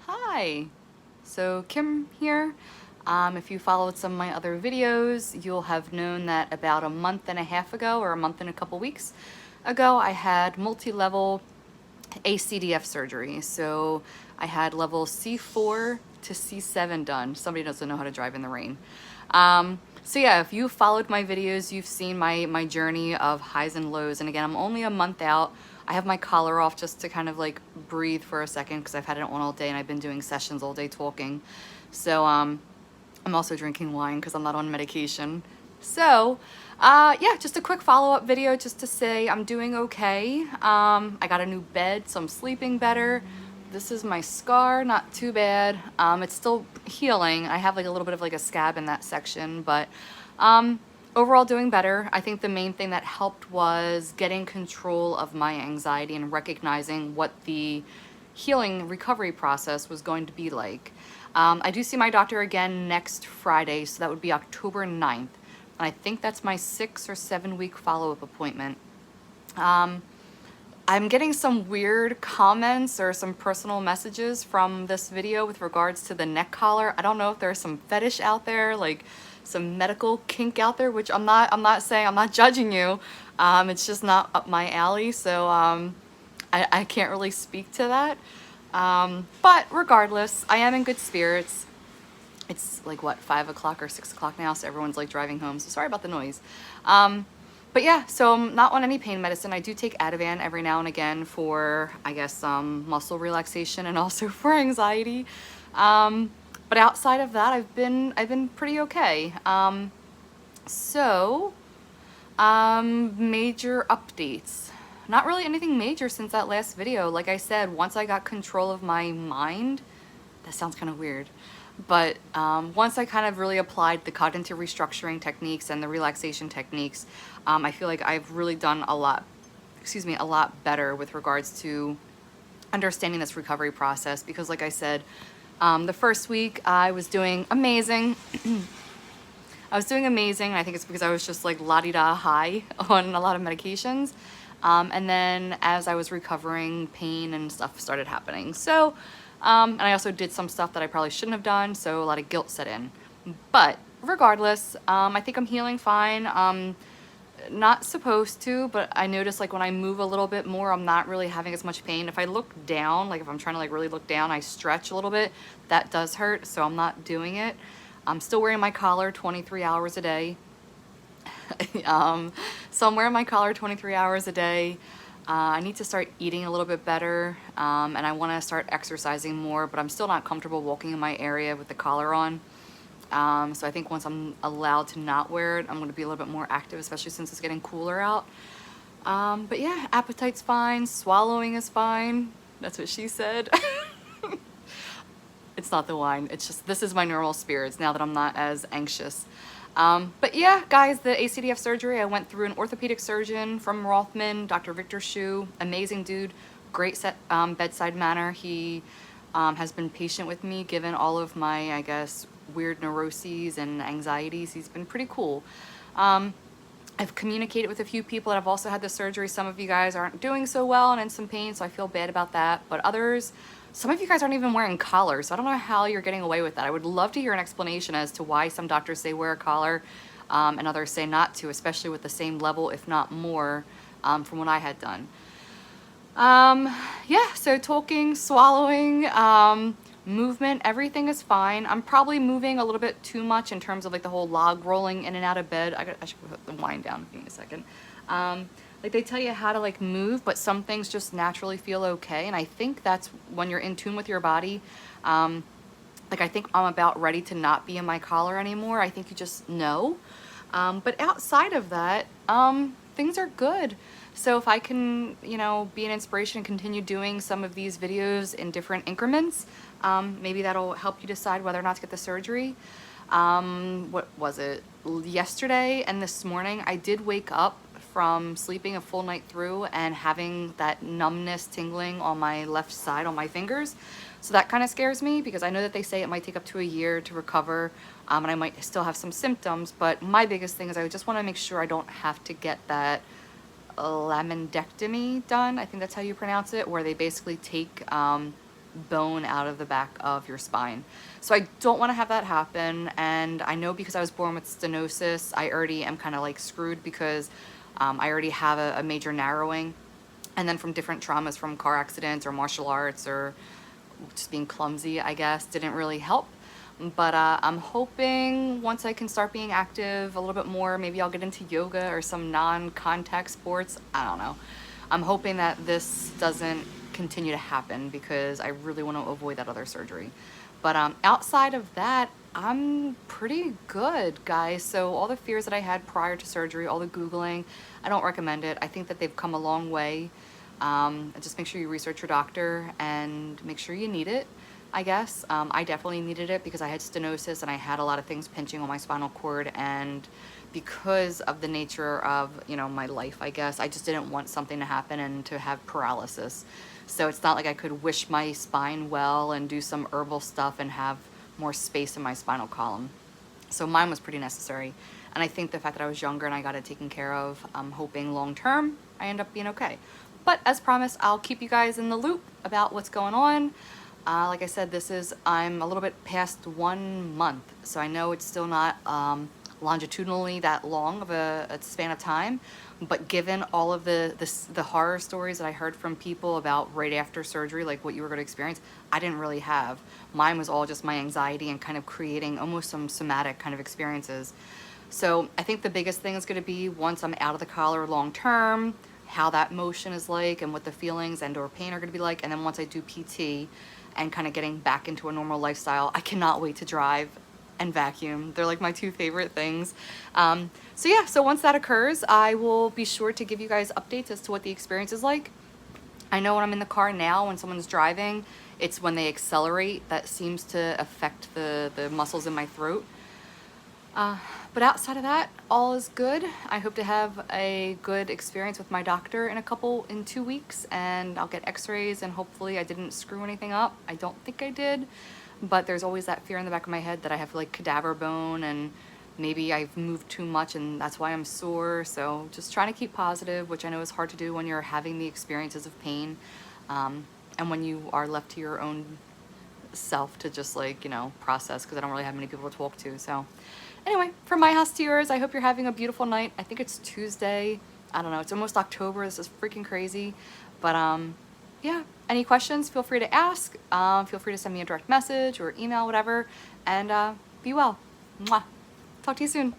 Hi, so Kim here. If you followed some of my other videos, you'll have known that about a month and a half ago, or a month and a couple weeks ago, I had multi-level ACDF surgery. So I had level C4 to C7 done. Somebody doesn't know how to drive in the rain. So yeah, if you followed my videos, you've seen my journey of highs and lows. And again, I'm only a month out. I have my collar off just to kind of like breathe for a second because I've had it on all day and I've been doing sessions all day talking. So I'm also drinking wine because I'm not on medication. So yeah, just a quick follow-up video just to say I'm doing okay. I got a new bed, so I'm sleeping better. This is my scar, not too bad. It's still healing. I have like a little bit of like a scab in that section, but overall doing better. I think the main thing that helped was getting control of my anxiety and recognizing what the healing recovery process was going to be like. I do see my doctor again next Friday, so that would be October 9th. And I think that's my 6 or 7 week follow-up appointment. I'm getting some weird comments or some personal messages from this video with regards to the neck collar. I don't know if there's some fetish out there, like some medical kink out there, which I'm not saying, I'm not judging you. It's just not up my alley, so I can't really speak to that. But regardless, I am in good spirits. It's like what, 5 o'clock or 6 o'clock now, so everyone's like driving home, so sorry about the noise. But yeah, so I'm not on any pain medicine. I do take Ativan every now and again for, I guess, muscle relaxation and also for anxiety. But outside of that, I've been pretty okay. Major updates. Not really anything major since that last video. Like I said, once I got control of my mind, that sounds kind of weird. But once I kind of really applied the cognitive restructuring techniques and the relaxation techniques, I feel like I've really done a lot better with regards to understanding this recovery process. Because like I said, the first week I was doing amazing. I was doing amazing. I think it's because I was just like la-di-da high on a lot of medications. And then as I was recovering, pain and stuff started happening. So, and I also did some stuff that I probably shouldn't have done, so a lot of guilt set in. But regardless, I think I'm healing fine. Not supposed to, but I notice like when I move a little bit more, I'm not really having as much pain. If I look down, like if I'm trying to like really look down, I stretch a little bit, that does hurt, so I'm not doing it. I'm still wearing my collar 23 hours a day. So I'm wearing my collar 23 hours a day. I need to start eating a little bit better, and I want to start exercising more, but I'm still not comfortable walking in my area with the collar on. So I think once I'm allowed to not wear it, I'm going to be a little bit more active, especially since it's getting cooler out. But yeah, appetite's fine, swallowing is fine. That's what she said. It's not the wine, it's just, this is my normal spirits now that I'm not as anxious. But yeah, guys, the ACDF surgery, I went through an orthopedic surgeon from Rothman, Dr. Victor Shu, amazing dude, great bedside manner. He has been patient with me given all of my, I guess, weird neuroses and anxieties. He's been pretty cool. I've communicated with a few people that have also had the surgery. Some of you guys aren't doing so well and in some pain, so I feel bad about that. But others, some of you guys aren't even wearing collars, so I don't know how you're getting away with that. I would love to hear an explanation as to why some doctors say wear a collar and others say not to, especially with the same level, if not more, from what I had done. Yeah, so talking, swallowing, movement, everything is fine. I'm probably moving a little bit too much in terms of like the whole log rolling in and out of bed. I should put the wine down. Give me a second. Like they tell you how to like move, but some things just naturally feel okay. And I think that's when you're in tune with your body. Like I think I'm about ready to not be in my collar anymore. I think you just know. But outside of that, things are good. So if I can, you know, be an inspiration and continue doing some of these videos in different increments, maybe that'll help you decide whether or not to get the surgery. What was it? Yesterday and this morning, I did wake up from sleeping a full night through and having that numbness tingling on my left side on my fingers. So that kind of scares me because I know that they say it might take up to a year to recover, and I might still have some symptoms, but my biggest thing is I just want to make sure I don't have to get that laminectomy done. I think that's how you pronounce it, where they basically take bone out of the back of your spine. So I don't want to have that happen, and I know because I was born with stenosis, I already am kind of like screwed because I already have a major narrowing, and then from different traumas from car accidents or martial arts or just being clumsy, I guess, didn't really help. But I'm hoping once I can start being active a little bit more, maybe I'll get into yoga or some non-contact sports. I don't know. I'm hoping that this doesn't continue to happen because I really want to avoid that other surgery. But outside of that, I'm pretty good, guys. So all the fears that I had prior to surgery, all the Googling, I don't recommend it. I think that they've come a long way. Just make sure you research your doctor and make sure you need it, I guess. I definitely needed it because I had stenosis and I had a lot of things pinching on my spinal cord, and because of the nature of, you know, my life, I guess, I just didn't want something to happen and to have paralysis. So it's not like I could wish my spine well and do some herbal stuff and have more space in my spinal column. So mine was pretty necessary. And I think the fact that I was younger and I got it taken care of, I'm hoping long term I end up being okay. But as promised, I'll keep you guys in the loop about what's going on. Like I said, I'm a little bit past 1 month, so I know it's still not longitudinally that long of a span of time, but given all of the horror stories that I heard from people about right after surgery, like what you were going to experience, I didn't really have. Mine was all just my anxiety and kind of creating almost some somatic kind of experiences. So I think the biggest thing is going to be once I'm out of the collar long term, how that motion is like and what the feelings and or pain are going to be like. And then once I do PT and kind of getting back into a normal lifestyle, I cannot wait to drive and vacuum. They're like my two favorite things. So yeah, so once that occurs, I will be sure to give you guys updates as to what the experience is like. I know when I'm in the car now, when someone's driving, it's when they accelerate that seems to affect the muscles in my throat. But outside of that, all is good. I hope to have a good experience with my doctor in 2 weeks, and I'll get x-rays and hopefully I didn't screw anything up. I don't think I did, but there's always that fear in the back of my head that I have like cadaver bone and maybe I've moved too much and that's why I'm sore. So just trying to keep positive, which I know is hard to do when you're having the experiences of pain, and when you are left to your own self to just like, you know, process, because I don't really have many people to talk to. So anyway, from my house to yours, I hope you're having a beautiful night. I think it's Tuesday. I don't know. It's almost October. This is freaking crazy. But yeah, any questions, feel free to ask. Feel free to send me a direct message or email, whatever. And be well. Mwah. Talk to you soon.